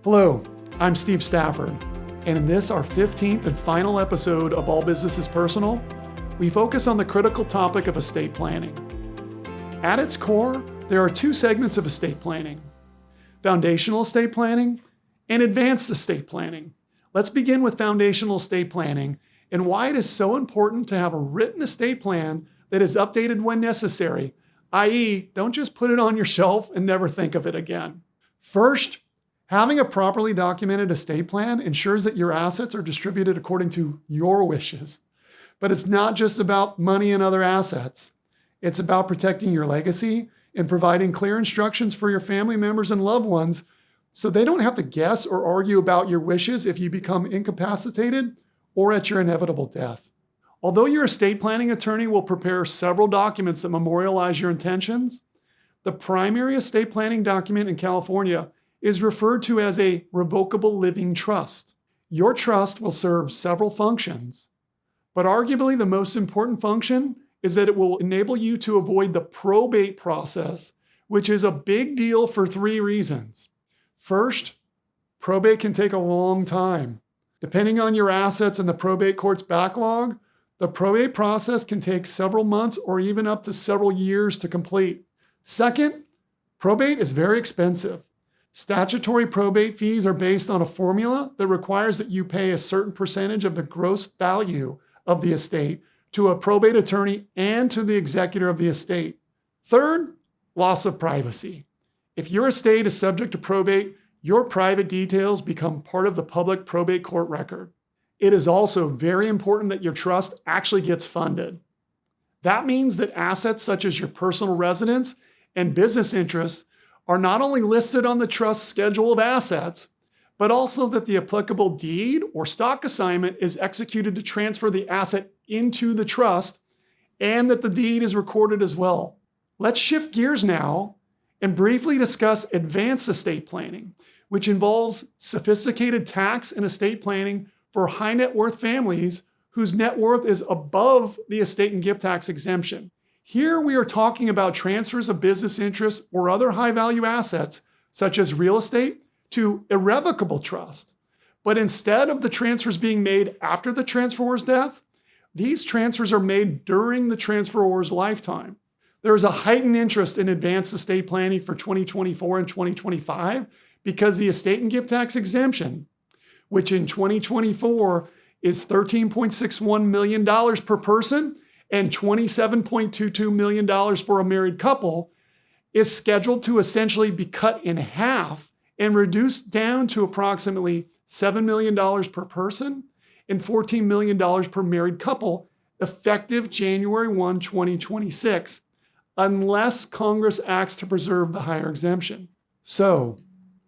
Hello, I'm Steve Stafford, and in this, our 15th and final episode of All Business is Personal, we focus on the critical topic of estate planning. At its core, there are two segments of estate planning: foundational estate planning and advanced estate planning. Let's begin with foundational estate planning and why it is so important to have a written estate plan that is updated when necessary, i.e., don't just put it on your shelf and never think of it again. First, having a properly documented estate plan ensures that your assets are distributed according to your wishes. But it's not just about money and other assets. It's about protecting your legacy and providing clear instructions for your family members and loved ones so they don't have to guess or argue about your wishes if you become incapacitated or at your inevitable death. Although your estate planning attorney will prepare several documents that memorialize your intentions, the primary estate planning document in California is referred to as a revocable living trust. Your trust will serve several functions, but arguably the most important function is that it will enable you to avoid the probate process, which is a big deal for three reasons. First, probate can take a long time. Depending on your assets and the probate court's backlog, the probate process can take several months or even up to several years to complete. Second, probate is very expensive. Statutory probate fees are based on a formula that requires that you pay a certain percentage of the gross value of the estate to a probate attorney and to the executor of the estate. Third, loss of privacy. If your estate is subject to probate, your private details become part of the public probate court record. It is also very important that your trust actually gets funded. That means that assets such as your personal residence and business interests are not only listed on the trust schedule of assets, but also that the applicable deed or stock assignment is executed to transfer the asset into the trust and that the deed is recorded as well. Let's shift gears now and briefly discuss advanced estate planning, which involves sophisticated tax and estate planning for high net worth families whose net worth is above the estate and gift tax exemption. Here we are talking about transfers of business interests or other high-value assets, such as real estate, to irrevocable trust. But instead of the transfers being made after the transferor's death, these transfers are made during the transferor's lifetime. There is a heightened interest in advanced estate planning for 2024 and 2025 because the estate and gift tax exemption, which in 2024 is $13.61 million per person, and $27.22 million for a married couple, is scheduled to essentially be cut in half and reduced down to approximately $7 million per person and $14 million per married couple, effective January 1, 2026, unless Congress acts to preserve the higher exemption. So,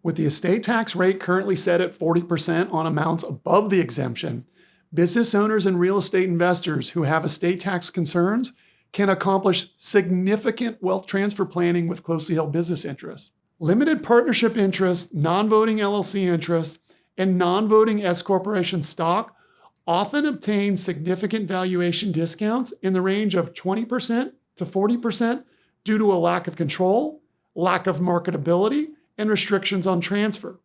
with the estate tax rate currently set at 40% on amounts above the exemption, business owners and real estate investors who have estate tax concerns can accomplish significant wealth transfer planning with closely held business interests. Limited partnership interests, non-voting LLC interests, and non-voting S corporation stock often obtain significant valuation discounts in the range of 20% to 40% due to a lack of control, lack of marketability, and restrictions on transfer.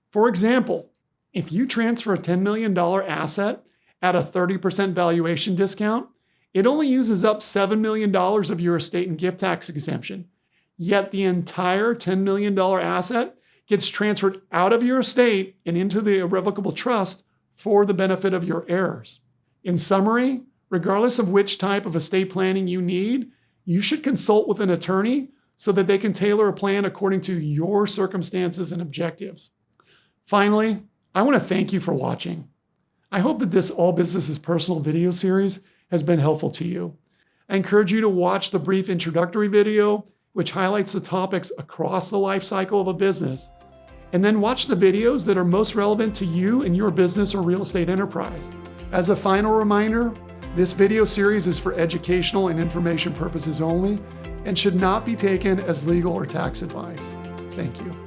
For example, if you transfer a $10 million asset at a 30% valuation discount, it only uses up $7 million of your estate and gift tax exemption. Yet the entire $10 million asset gets transferred out of your estate and into the irrevocable trust for the benefit of your heirs. In summary, regardless of which type of estate planning you need, you should consult with an attorney so that they can tailor a plan according to your circumstances and objectives. Finally, I want to thank you for watching. I hope that this All Business is Personal video series has been helpful to you. I encourage you to watch the brief introductory video, which highlights the topics across the life cycle of a business, and then watch the videos that are most relevant to you and your business or real estate enterprise. As a final reminder, this video series is for educational and information purposes only and should not be taken as legal or tax advice. Thank you.